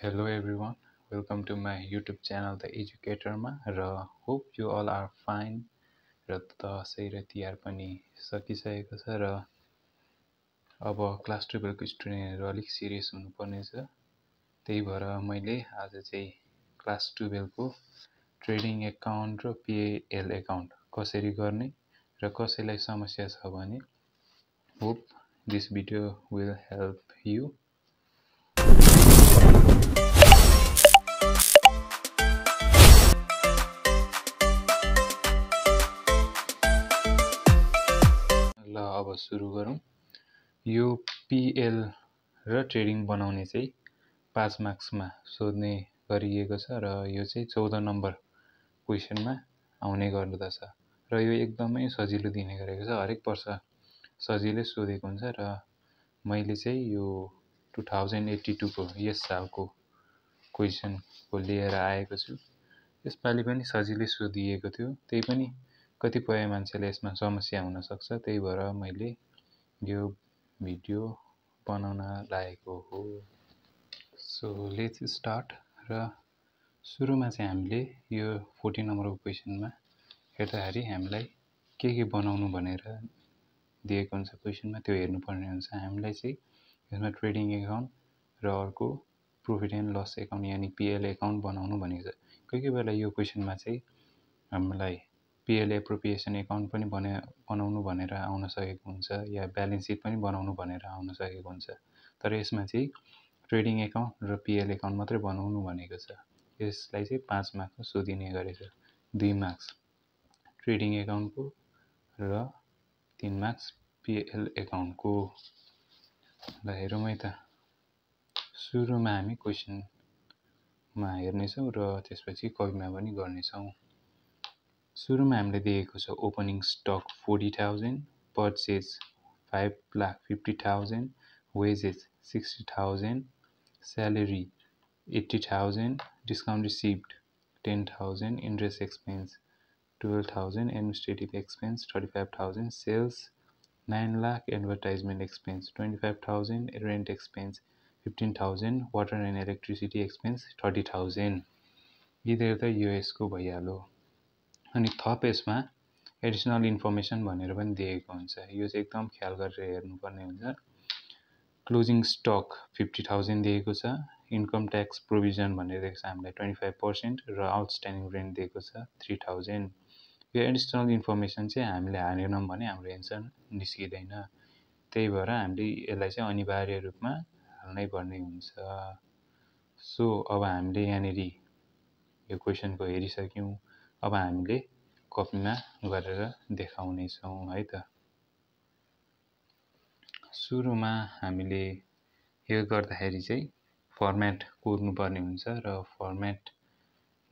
Hello everyone, welcome to my YouTube channel The Educator मा र hope you all are fine र दसैँ र तिहार पनि सकिसकेको छ र अब क्लास 12 को स्टुडेन्टहरु अलिक सिरियस हुनुपर्ने छ। त्यही भएर मैले आज चाहिँ क्लास 12 को ट्रेडिङ एकाउन्ट र PL एकाउन्ट कसरी गर्ने र कसैलाई समस्या छ भने hope this video will help you। ल अब सुरु गरौँ। यो PL र ट्रेडिङ बनाउने चाहिँ 5 मार्क्समा सोध्ने गरिएको छ र यो चाहिँ 14 नम्बर क्वेशनमा आउने गर्दछ र यो एकदमै सजिलो दिने गरेको छ। हरेक वर्ष सजिलै सोधेको हुन्छ र मैले चाहिँ यो 2082 को यस सालको क्वेशनको लिएर आएको छु। यसपालि पनि सजिलै सोधिएको थियो, त्यही पनि कतिपय मान्छेले यसमा समस्या हुन सक्छ, त्यही भएर मैले यो भिडियो बनाउन लागेको हो। So let's start. र सुरुमा चाहिँ हामीले यो 14 नम्बरको क्वेशनमा हेर्दाखेरि हामीलाई के बनाउनु भनेर दिएको हुन्छ क्वेशनमा, त्यो हेर्नुपर्ने हुन्छ। हामीलाई चाहिँ यसमा ट्रेडिङ एकाउन्ट र अर्को प्रॉफिट एन्ड लस एकाउन्ट यानी PL एकाउन्ट बनाउनु भनेको छ। कोही बेला यो क्वेशनमा चाहिँ हामीलाई PL एप्रोप्रिएसन एकाउन्ट पनि बनाउनु भनेर आउन सकेको हुन्छ या ब्यालेन्स सिट पनि बनाउनु भनेर आउन सकेको हुन्छ। तर यसमा चाहिँ ट्रेडिङ एकाउन्ट र PL एकाउन्ट मात्रै बनाउनु भनेको छ। यसलाई चाहिँ 5 मार्क्समा सोधिने गरेछ। 2 मार्क्स ट्रेडिङ एकाउन्टको र 3 मार्क्स PL एकाउन्टको। ल हेरौँ है त। सुरुमा हामी क्वेशनमा हेर्नेछौँ र त्यसपछि कपीमा पनि गर्नेछौँ। सुरुमा हामीले दिएको छ opening stock 40,000, purchase 5,50,000, wages 60,000, salary 80,000, discount received 10,000, interest expense 12,000, administrative expense 35,000, sales 9 lakh, advertisement expense 25,000, rent expense 15,000, water and electricity expense 30,000। यिनीहरू त यो यसको भइहाल्यो। अनि थप यसमा एडिसनल इन्फर्मेसन भनेर पनि दिएको हुन्छ। यो चाहिँ एकदम ख्याल गरेर हेर्नुपर्ने हुन्छ। क्लोजिङ स्टक 50,000 दिएको छ। इन्कम ट्याक्स प्रोभिजन भनेर दिएको छ हामीलाई 25% र आउटस्ट्यान्डिङ रेन्ट दिएको छ 3,000। यो एडिसनल इन्फर्मेसन चाहिँ हामीले हालेनौँ भने हाम्रो एन्सर निस्किँदैन। त्यही भएर हामीले यसलाई चाहिँ अनिवार्य रूपमा हाल्नै पर्ने हुन्छ। सो अब हामीले यहाँनिर यो क्वेशनको हेरिसक्यौँ। अब हामीले कपीमा गरेर देखाउने छौँ है त। सुरुमा हामीले यो गर्दाखेरि चाहिँ फर्मेट कोर्नुपर्ने हुन्छ र फर्मेट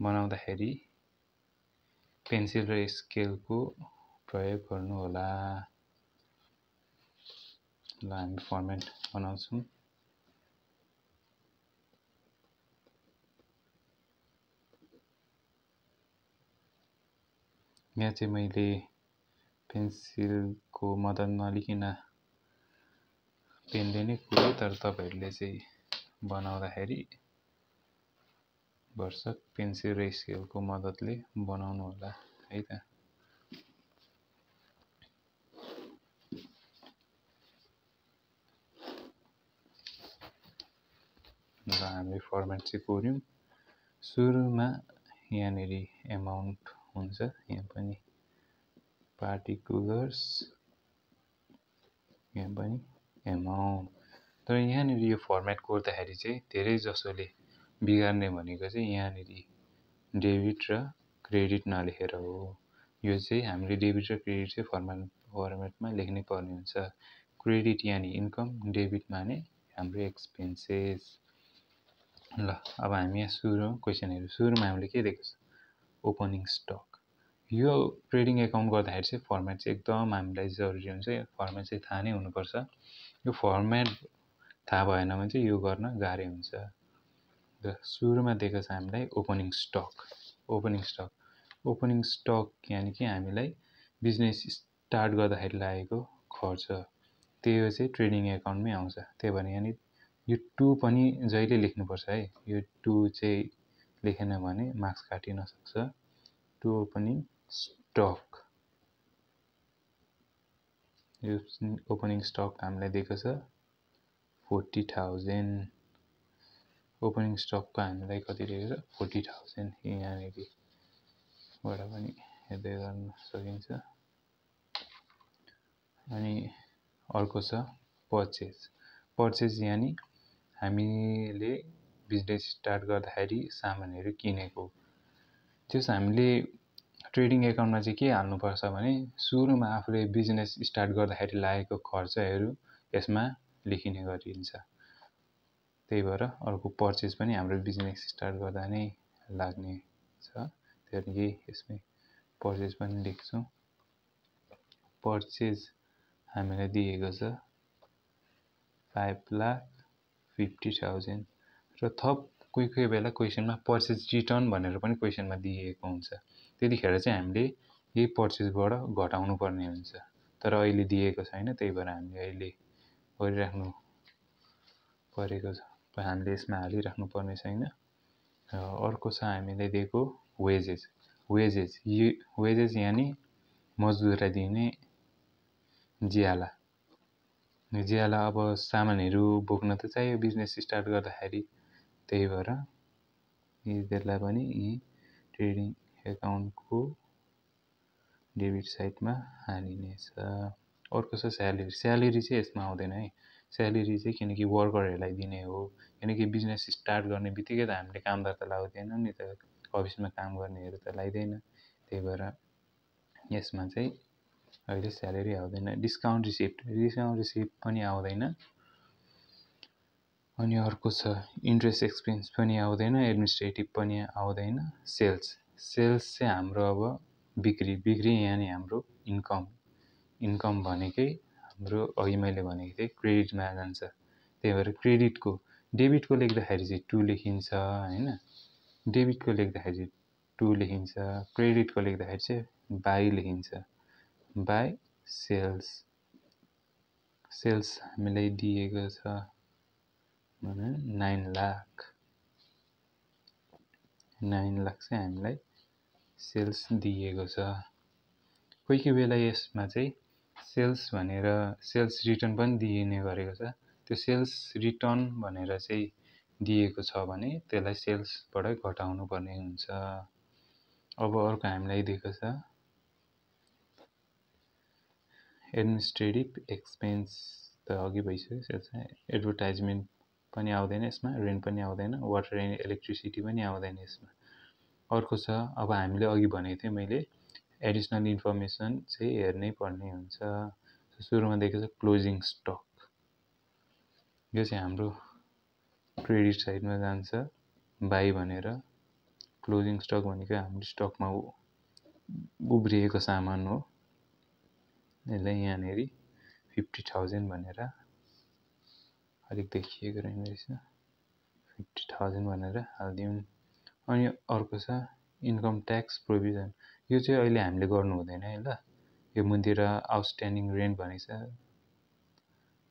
बनाउँदाखेरि पेन्सिल र स्केलको प्रयोग गर्नु होला। ल हामी फर्मेट बनाउँछौँ। यहाँ चाहिँ मैले पेन्सिलको मद्दत नलिकन पेनले नै कोरेँ, तर तपाईहरुले चाहिँ बनाउँदाखेरि भरसक पेन्सिल र स्केलको मद्दतले बनाउनु होला है त। र हामीले फर्मेट चाहिँ कोर्यौँ। सुरुमा यहाँनिर एमाउन्ट हुन्छ, यहाँ पनि पार्टिकुलर्स, यहाँ पनि एमाउन्ट। तर यहाँनिर यो फर्मेट कोर्दाखेरि चाहिँ धेरै जसोले बिगार्ने भनेको चाहिँ यहाँनिर डेबिट र क्रेडिट नलेखेर हो। यो चाहिँ हामीले डेबिट र क्रेडिट चाहिँ फर्मेटमा लेख्नै पर्ने हुन्छ। क्रेडिट यानी इन्कम, डेबिट माने हाम्रो एक्सपेन्सेस। ल अब हामी यहाँ सुरुमा हामीले के दिएको छ ओपनिङ स्टक। यो ट्रेडिङ एकाउन्ट गर्दाखेरि चाहिँ फर्मेट चाहिँ एकदम हामीलाई जरुरी हुन्छ। फर्मेट चाहिँ थाहा नै हुनुपर्छ। यो फर्मेट थाहा भएन भने चाहिँ यो गर्न गाह्रो हुन्छ। र सुरुमा दिएको छ हामीलाई ओपनिङ स्टक। ओपनिङ स्टक यानी कि हामीलाई बिजनेस स्टार्ट गर्दाखेरि लागेको खर्च, त्यो चाहिँ ट्रेडिङ एकाउन्टमै आउँछ। त्यही भएर यहाँ यो 2 पनि जहिले लेख्नुपर्छ है। यो 2 चाहिँ लेखेन भने मार्क्स काटिन सक्छ। 2 ओपनिङ स्टक, यो ओपनिङ स्टक हामीलाई दिएको छ 40,000। ओपनिङ स्टकको हामीलाई कति दिएको छ 40,000। यहाँनिरबाट पनि हेर्दै गर्न सकिन्छ। अनि अर्को छ पर्चेज यानि हामीले बिजनेस स्टार्ट गर्दाखेरि सामानहरू किनेको। त्यस हामीले ट्रेडिङ एकाउन्टमा चाहिँ के हाल्नुपर्छ भने सुरुमा आफूले बिजनेस स्टार्ट गर्दाखेरि लागेको खर्चहरू यसमा लेखिने गरिन्छ। त्यही भएर अर्को पर्चेज पनि हाम्रो बिजनेस स्टार्ट गर्दा नै लाग्ने छ। त्यसैले यसमै पर्चेज पनि लेख्छौँ। पर्चेज हामीलाई दिएको छ 5,50,000 र थप कोही बेला क्वेसनमा पर्चेज रिटर्न भनेर पनि क्वेसनमा दिएको हुन्छ। त्यतिखेर चाहिँ हामीले यही पर्चेजबाट घटाउनु पर्ने हुन्छ। तर अहिले दिएको छैन, त्यही भएर हामीले अहिले गरिराख्नु परेको छ, हामीले यसमा हालिराख्नु पर्ने छैन। अर्को छ हामीलाई दिएको वेजेस यानि मजदुरलाई दिने ज्याला। अब सामानहरू बोक्न त चाहियो बिजनेस स्टार्ट गर्दाखेरि, त्यही भएर यिनीहरूलाई पनि यी ट्रेडिङ एकाउन्टको डेबिट साइडमा हालिनेछ। अर्को छ स्यालेरी चाहिँ यसमा आउँदैन है। स्यालेरी चाहिँ किनकि वर्करहरूलाई दिने हो, किनकि बिजनेस स्टार्ट गर्ने बित्तिकै त हामीले कामदार त लाउँदैनौँ नि त, अफिसमा काम गर्नेहरू त लाइदैन। त्यही भएर यसमा चाहिँ अहिले स्यालेरी आउँदैन। डिस्काउन्ट रिसिप्ट पनि आउँदैन। अनि अर्को छ इन्ट्रेस्ट एक्सपेन्स पनि आउँदैन, एडमिनिस्ट्रेटिभ पनि आउँदैन। सेल्स चाहिँ हाम्रो अब बिक्री यानि हाम्रो इन्कम भनेकै हाम्रो अघि मैले भनेको थिएँ क्रेडिटमा जान्छ। त्यही भएर डेबिटको लेख्दाखेरि चाहिँ 2 लेखिन्छ हैन। डेबिटको लेख्दाखेरि चाहिँ 2 लेखिन्छ, क्रेडिटको लेख्दाखेरि चाहिँ बाई लेखिन्छ। बाई सेल्स हामीलाई दिएको छ 9 लाख चाहिँ हामीलाई सेल्स दिएको छ। कोही बेला यसमा चाहिँ सेल्स रिटर्न पनि दिइने गरेको छ। त्यो सेल्स रिटर्न भनेर चाहिँ दिएको छ भने त्यसलाई सेल्सबाट घटाउनु पर्ने हुन्छ। अब अर्को हामीलाई दिएको छ एडमिनिस्ट्रेटिभ एक्सपेन्स, त अघि भइसक्यो। एडभर्टाइजमेन्ट पनि आउँदैन यसमा, रेन्ट पनि आउँदैन, वाटर एन्ड इलेक्ट्रिसिटी पनि आउँदैन यसमा। अर्को छ अब हामीले अघि भनेको थिएँ मैले एडिसनल इन्फर्मेसन चाहिँ हेर्नै पर्ने हुन्छ। सुरुमा दिएको छ क्लोजिङ स्टक, यो चाहिँ हाम्रो क्रेडिट साइडमा जान्छ बाई भनेर। क्लोजिङ स्टक भनेको हाम्रो स्टकमा उब्रिएको सामान हो। यसलाई यहाँनिर 50,000 भनेर अलिक देखिएको रहेछ, 50,000 भनेर हालिदिउँ। अनि अर्को छ इन्कम ट्याक्स प्रोभिजन, यो चाहिँ अहिले हामीले गर्नु हुँदैन है ल। यो मुनितिर आउटस्ट्यान्डिङ रेन्ट भनेको छ,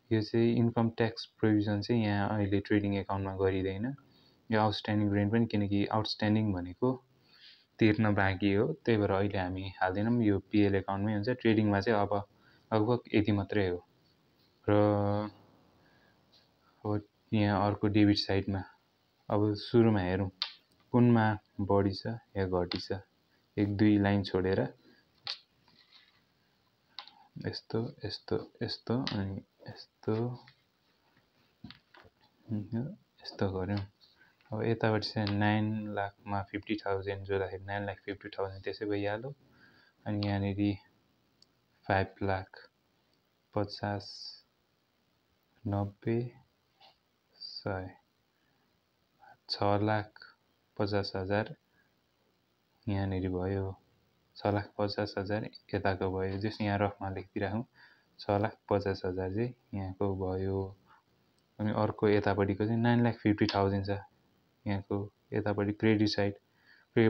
यो चाहिँ इन्कम ट्याक्स प्रोभिजन चाहिँ यहाँ अहिले ट्रेडिङ एकाउन्टमा गरिँदैन। यो आउटस्ट्यान्डिङ रेन्ट पनि, किनकि आउटस्ट्यान्डिङ भनेको तिर्न बाँकी हो, त्यही भएर अहिले हामी हाल्दैनौँ। यो पिएल एकाउन्टमै हुन्छ। ट्रेडिङमा चाहिँ अब लगभग यति मात्रै हो। र अब यहाँ अर्को डेबिट साइडमा अब सुरुमा हेरौँ कुनमा बढी छ या घटी छ, 1-2 लाइन छोडेर यस्तो अनि यस्तो गऱ्यौँ। अब यताबाट चाहिँ 9 लाखमा 50,000 जोड्दाखेरि 9,50,000 त्यसै भइहाल्यो। अनि यहाँनिर 5,50,000 90 100 6,50,000 यहाँनिर भयो। 6,50,000 यताको भयो, जस यहाँ रफमा लेखिदिइराखौँ 6,50,000 चाहिँ यहाँको भयो। अनि अर्को यतापट्टिको चाहिँ 9,50,000 छ यहाँको यतापट्टि क्रेडिट साइड।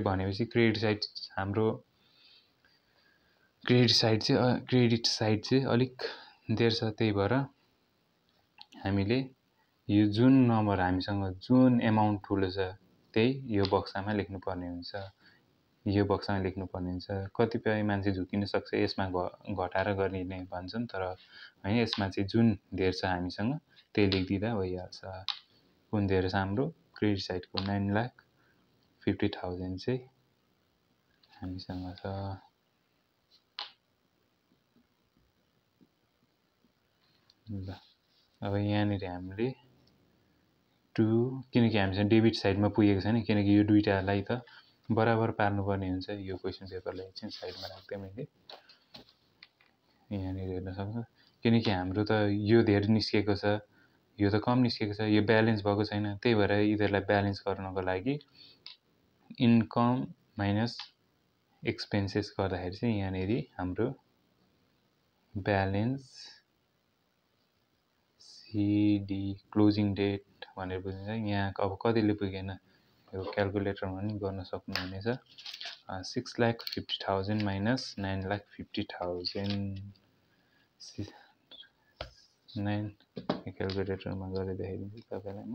भनेपछि क्रेडिट साइड चाहिँ अलिक धेर छ। त्यही भएर हामीले यो जुन नम्बर हामीसँग जुन एमाउन्ट ठुलो छ त्यही यो बक्सामा लेख्नुपर्ने हुन्छ, यो बक्सामा लेख्नुपर्ने हुन्छ। कतिपय मान्छे झुकिन सक्छ, यसमा घटाएर गरिने भन्छन्, तर हैन, यसमा चाहिँ जुन धेर छ हामीसँग त्यही लेखिदिँदा भइहाल्छ। कुन धेर छ हाम्रो क्रेडिट साइडको 9,50,000 चाहिँ हामीसँग छ। ल अब यहाँनिर हामीले किनकि हामीसँग डेबिट साइडमा पुगेको छैन, किनकि यो दुईटालाई त बराबर पार्नुपर्ने हुन्छ। यो क्वेसन पेपरलाई एकछिन साइडमा राख्दै मैले यहाँनिर हेर्न सक्छु, किनकि हाम्रो त यो धेर निस्केको छ, यो त कम निस्केको छ, यो ब्यालेन्स भएको छैन। त्यही भएर यिनीहरूलाई ब्यालेन्स गर्नको लागि इन्कम माइनस एक्सपेन्सेस गर्दाखेरि चाहिँ यहाँनिर हाम्रो ब्यालेन्स सिडी क्लोजिङ डेट भनेर बुझिन्छ। यहाँ अब कतिले पुगेन यो क्यालकुलेटरमा पनि गर्न सक्नुहुनेछ। 6,50,000 माइनस 9,50,000 क्यालकुलेटरमा गरेर देखाइदिन्छु तपाईँलाई म।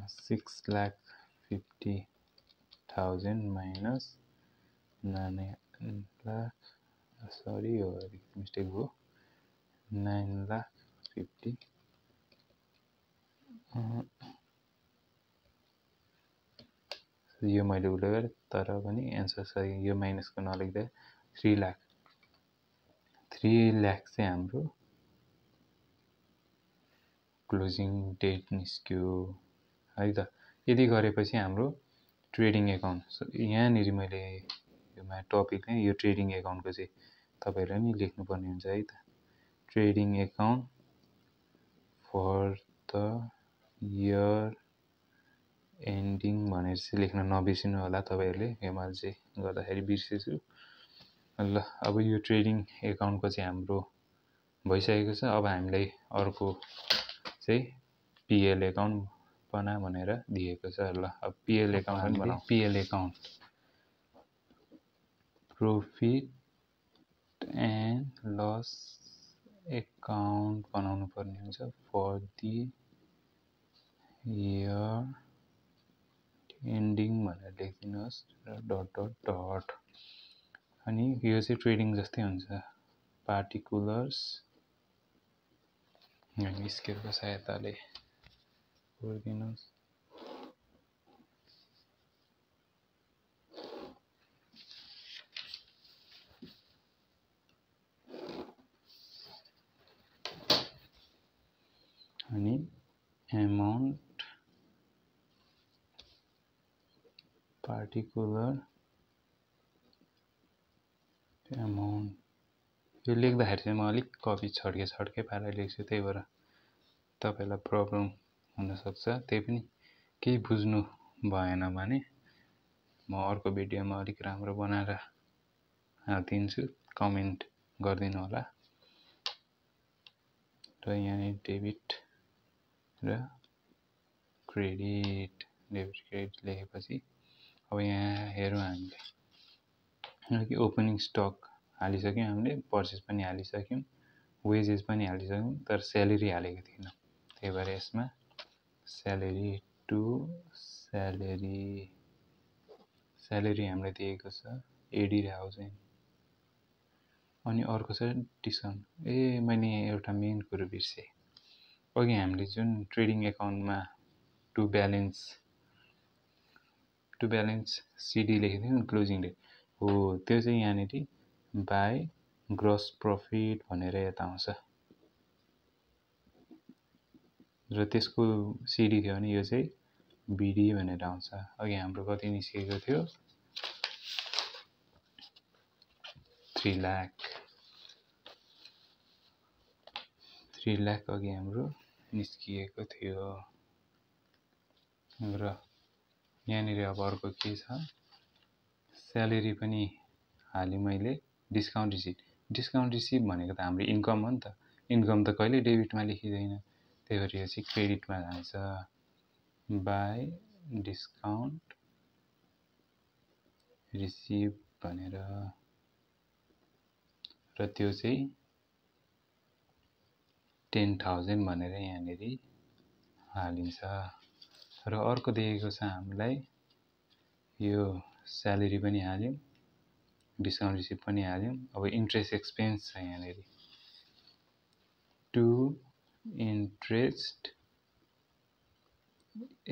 6,50,000 माइनस 9,00,000 सरी हो मिस्टेक भयो, 9,50,000 यो मैले उल्लेख गरेँ, तर पनि एन्सर सही। यो माइनसको नलेख्दा 3,00,000 चाहिँ हाम्रो क्लोजिङ डेट निस्क्यो है त। यदि गरेपछि हाम्रो ट्रेडिङ एकाउन्ट, यहाँनिर मैले यो टपिक नै यो ट्रेडिङ एकाउन्टको चाहिँ तपाईँहरूले नि लेख्नुपर्ने हुन्छ है त। Trading account for the year ending भनेर चाहिँ लेख्न नबिर्सिनु होला तपाईँहरूले, यो मैले चाहिँ गर्दाखेरि बिर्सेछु। ल अब यो ट्रेडिङ एकाउन्टको चाहिँ हाम्रो भइसकेको छ। अब हामीलाई अर्को चाहिँ पिएल एकाउन्ट बना भनेर दिएको छ। ल अब पिएल एकाउन्ट पनि बनाऊ। PL account profit and loss account बनाउनु पर्ने हुन्छ फर दी इयर एन्डिङ भनेर लेखिदिनुहोस् र डट डट डट। अनि यो चाहिँ ट्रेडिङ जस्तै हुन्छ। पार्टिकुलर्स स्केलको सहायताले गरिदिनुहोस्। अनि एमाउन्ट पार्टिकुलर एमाउन्ट, यो लेख्दाखेरि चाहिँ म अलिक कपी छड्के पारेर लेख्छु, त्यही भएर तपाईँलाई प्रब्लम हुनसक्छ। त्यही पनि केही बुझ्नु भएन भने म अर्को भिडियोमा अलिक राम्रो बनाएर हालिदिन्छु, कमेन्ट गरिदिनु होला। र यहाँ डेबिट र क्रेडिट, डेबिट क्रेडिट लेखेपछि अब यहाँ हेरौँ हामीले ओपनिङ स्टक हालिसक्यौँ, हामीले पर्चेस पनि हालिसक्यौँ, वेजेस पनि हालिसक्यौँ, तर स्यालेरी हालेको थिएनौँ। त्यही भएर यसमा स्यालेरी टु स्यालेरी हामीलाई दिएको छ 80,000। अनि अर्को छ डिस्काउन्ट। मैले एउटा मेन कुरो बिर्सेँ। अघि हामीले जुन ट्रेडिङ एकाउन्टमा टु ब्यालेन्स सिडी लेखेको थियौँ क्लोजिङ डेट हो, त्यो चाहिँ यहाँनिर बाई ग्रस प्रफिट भनेर यता आउँछ र त्यसको सिडी थियो भने यो चाहिँ बिडी भनेर आउँछ। अघि हाम्रो कति निस्केको थियो 3,00,000 अघि हाम्रो निस्किएको थियो। र यहाँनिर अब अर्को के छ, स्यालेरी पनि हालेँ मैले। डिस्काउन्ट रिसिभ भनेको त हाम्रो इन्कम हो नि त। इन्कम त कहिले डेबिटमा लेखिँदैन, त्यही भएर यो चाहिँ क्रेडिटमा जान्छ। बाई डिस्काउन्ट रिसिभ भनेर, र त्यो चाहिँ 10,000 भनेर यहाँनिर हालिन्छ र अर्को दिएको छ हामीलाई यो स्यालेरी पनि हाल्यौं डिस्काउन्ट रिसिप्ट पनि हाल्यौं अब इन्ट्रेस्ट एक्सपेन्स छ यहाँनेरि टु इन्ट्रेस्ट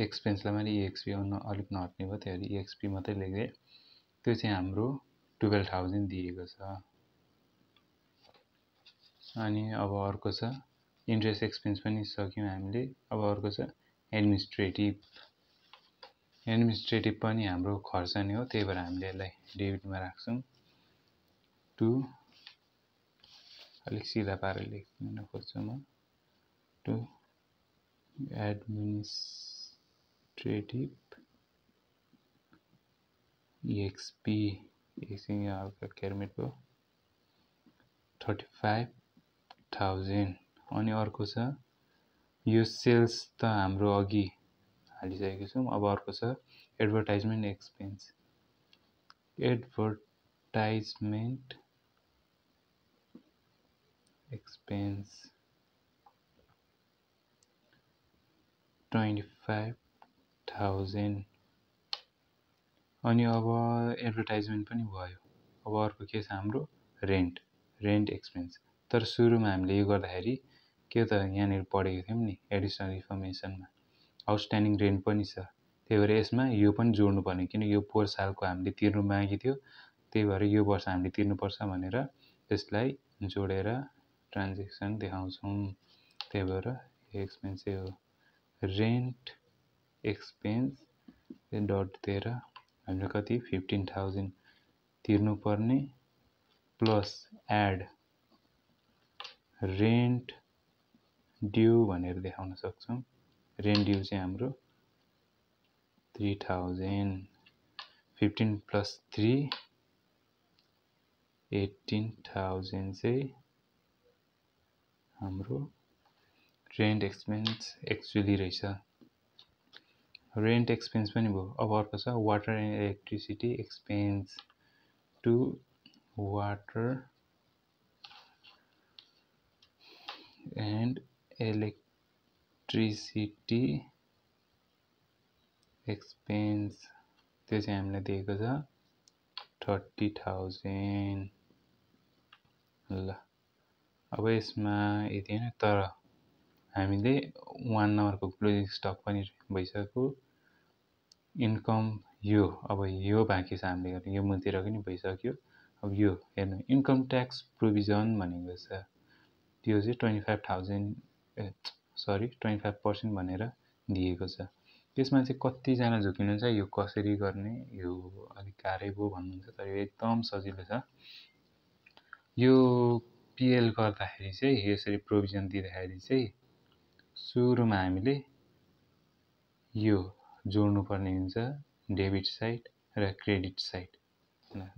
एक्सपेन्सलाई मैले EXP अलिक नहट्ने भयो त्यही भएर EXP मात्रै लेख्दै त्यो चाहिँ हाम्रो 12,000 दिएको छ अनि अब अर्को छ इन्ट्रेस्ट एक्सपेन्स पनि सक्यौं हामीले अब अर्को छ एडमिनिस्ट्रेटिभ पनि हाम्रो खर्च नै हो त्यही भएर हामीले यसलाई डेबिटमा राख्छौं टु अलिक सिधा पारेर लेख्न खोज्छु म टु एडमिनिस्ट्रेटिभ EXP एकछिन यहाँ हल्का क्यारमेट भयो 35,000 अनि अर्को छ यो सेल्स त हाम्रो अघि हालिसकेको छौं अब अर्को छ एडभर्टाइजमेन्ट एक्सपेन्स 25,000 अनि अब एडभर्टाइजमेन्ट पनि भयो अब अर्को के छ हाम्रो रेन्ट एक्सपेन्स तर सुरुमा हामीले यो गर्दाखेरि के त यहाँनिर पढेको थियौं नि एडिसनल इन्फर्मेसनमा आउटस्ट्यान्डिङ रेन्ट पनि छ त्यही भएर यसमा यो पनि जोड्नु पर्ने किन यो पोहोर सालको हामीले तिर्नु बाँकी थियो त्यही भएर यो वर्ष हामीले तिर्नुपर्छ भनेर यसलाई जोडेर ट्रान्ज्याक्सन देखाउँछौं त्यही भएर यो एक्सपेन्स चाहिँ हो रेन्ट एक्सपेन्स डट दिएर हामीले कति 15,000 तिर्नु पर्ने प्लस एड रेन्ट ड्यू भनेर देखाउन सक्छौं रेन्ट ड्यू चाहिँ हाम्रो 3,000 15 प्लस 3 18,000 चाहिँ हाम्रो रेन्ट एक्सपेन्स एक्चुअली रहेछ रेन्ट एक्सपेन्स पनि भयो अब अर्को छ water and electricity expense to water and electricity expense त्यो चाहिँ हामीलाई दिएको छ 30,000 ल अब यसमा यति हैन तर हामीले 1 नम्बरको क्लोजिङ स्टक पनि भइसक्यो इन्कम अब यो बाँकी छ हामीले गर्ने यो मुलतिर पनि भइसक्यो अब यो हेर्नु इन्कम ट्याक्स प्रोभिजन भनेको छ त्यो चाहिँ 25% भनेर दिएको छ त्यसमा चाहिँ कतिजना झुकिनुहुन्छ यो कसरी गर्ने यो अलिक गाह्रै भयो भन्नुहुन्छ तर यो एकदम सजिलो छ यो PL गर्दाखेरि चाहिँ यसरी प्रोभिजन दिँदाखेरि चाहिँ सुरुमा हामीले यो जोड्नु पर्ने हुन्छ डेबिट साइड र क्रेडिट साइड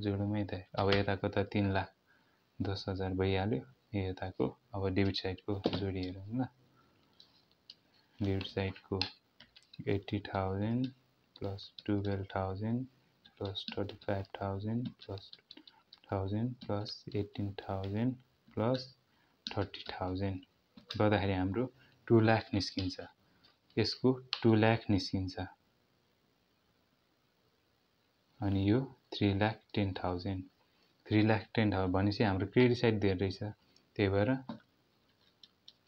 जोडौँ है त अब यताको त 3,10,000 भइहाल्यो यताको अब डेबिट साइडको जोडी हेरौँ ल डेबिट साइडको 80,000 plus 12,000 plus 35,000 plus 1,000 plus 18,000 plus 30,000 गर्दाखेरि हाम्रो 2 लाख निस्किन्छ यसको 2 लाख निस्किन्छ अनि यो 3,10,000 3,10,000 भनेपछि हाम्रो क्रेडिट साइड धेरै रहेछ त्यही भएर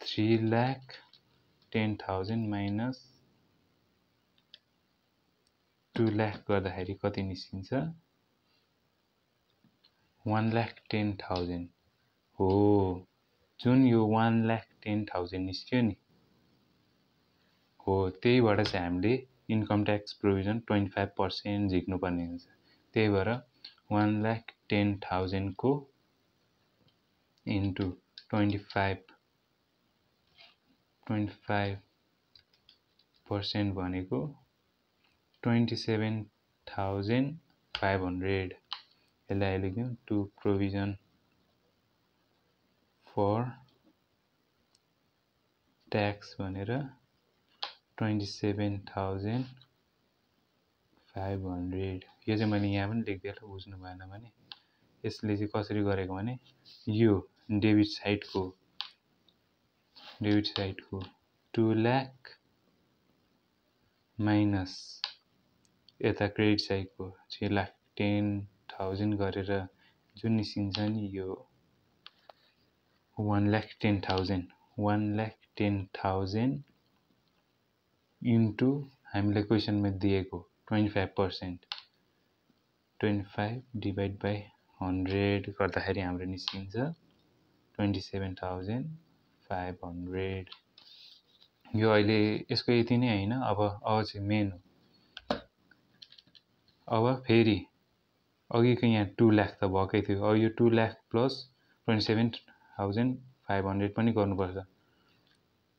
3,10,000 माइनस 2 लाख गर्दाखेरि कति निस्किन्छ 1,10,000 हो जुन यो 1,10,000 निस्क्यो नि हो त्यहीबाट चाहिँ हामीले इन्कम ट्याक्स प्रोभिजन 25% झिक्नु पर्ने हुन्छ त्यही भएर 1,10,000 को इन्टु 25% भनेको 27,500 यसलाई लेख्यौं टु प्रोभिजन फर ट्याक्स भनेर 27,500 यो चाहिँ मैले यहाँ पनि लेख्दिएँ ल बुझ्नु भएन भने यसले चाहिँ कसरी गरेको भने यो डेबिट साइडको 2 लाख माइनस यता क्रेडिट साइडको 3,10,000 गरेर जुन निस्किन्छ नि यो 1,10,000 इन्टु हामीलाई क्वेसनमा दिएको 25%, 25 डिभाइड बाई 100 गर्दाखेरि हाम्रो निस्किन्छ 27,500। यो अहिले यसको यति नै हैन, अब चाहिँ मेन हो। अब फेरि अघिको यहाँ 2 लाख त भएकै थियो, अब यो 2 लाख प्लस 27,500 पनि गर्नुपर्छ।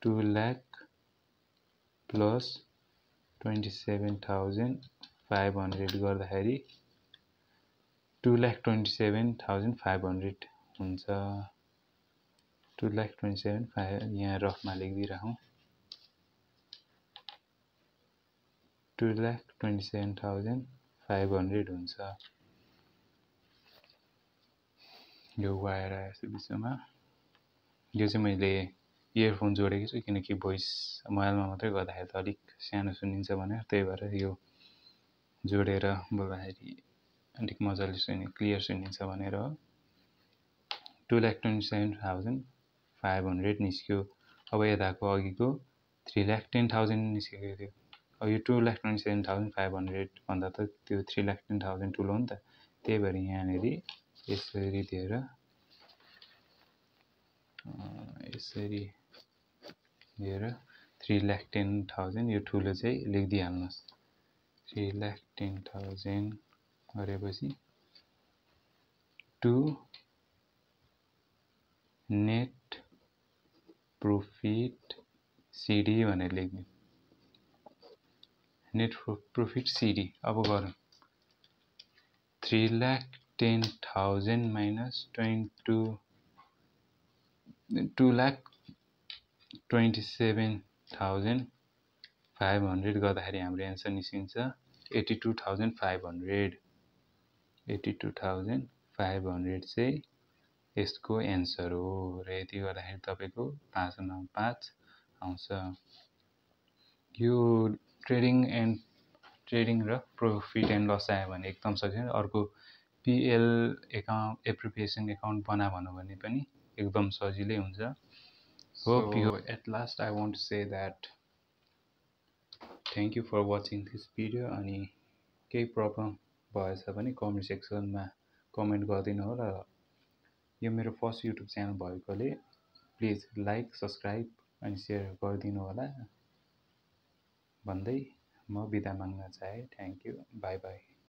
2 लाख प्लस 27,500 गर्दाखेरि 2,27,500 हुन्छ। 2,27,500 यहाँ रफमा लेखिदिइराखौँ। 2,27,500 हुन्छ। यो वायर आएछ बिचमा। यो चाहिँ मैले इयरफोन जोडेको छु किनकि भोइस मोबाइलमा मात्रै गर्दाखेरि त अलिक सानो सुनिन्छ भनेर, त्यही भएर यो जोडेर बोल्दाखेरि अलिक मजाले क्लियर सुनिन्छ भनेर हो। 2,27,500 निस्क्यो। अब यताको अघिको 3,10,000 निस्केको थियो। अब यो 2,27,500 भन्दा त त्यो 3,10,000 ठुलो हो नि त, त्यही भएर यहाँनिर यसरी दिएर 3,10,000 यो ठुलो चाहिँ लेखिदिइहाल्नुहोस्। 3,10,000 गरेपछि टु नेट प्रॉफिट सिडी भनेर लेख्नु। नेट प्रॉफिट सिडी अब गरौँ। 3,10,000 माइनस 2,27,500 गर्दाखेरि हाम्रो एन्सर निस्किन्छ 82,500। 82,500 चाहिँ यसको एन्सर हो र यति गर्दाखेरि तपाईको 5/5 आउँछ। यो ट्रेडिङ र प्रॉफिट एन्ड लस आयो भने एकदम सजिलो। अर्को PL एकाउन्ट एप्रोप्रिएसन एकाउन्ट बना भन्नु भने पनि एकदम सजिलै हुन्छ। Hope you at last I want to say that thank you for watching this video। अनि केही प्रब्लम भएछ भने कमेन्ट सेक्सनमा कमेन्ट गरिदिनु होला। यो मेरो फर्स्ट युट्युब च्यानल भएकोले प्लिज लाइक सब्सक्राइब अनि सेयर गरिदिनु होला भन्दै म बिदा माग्न चाहे। Thank you, by by.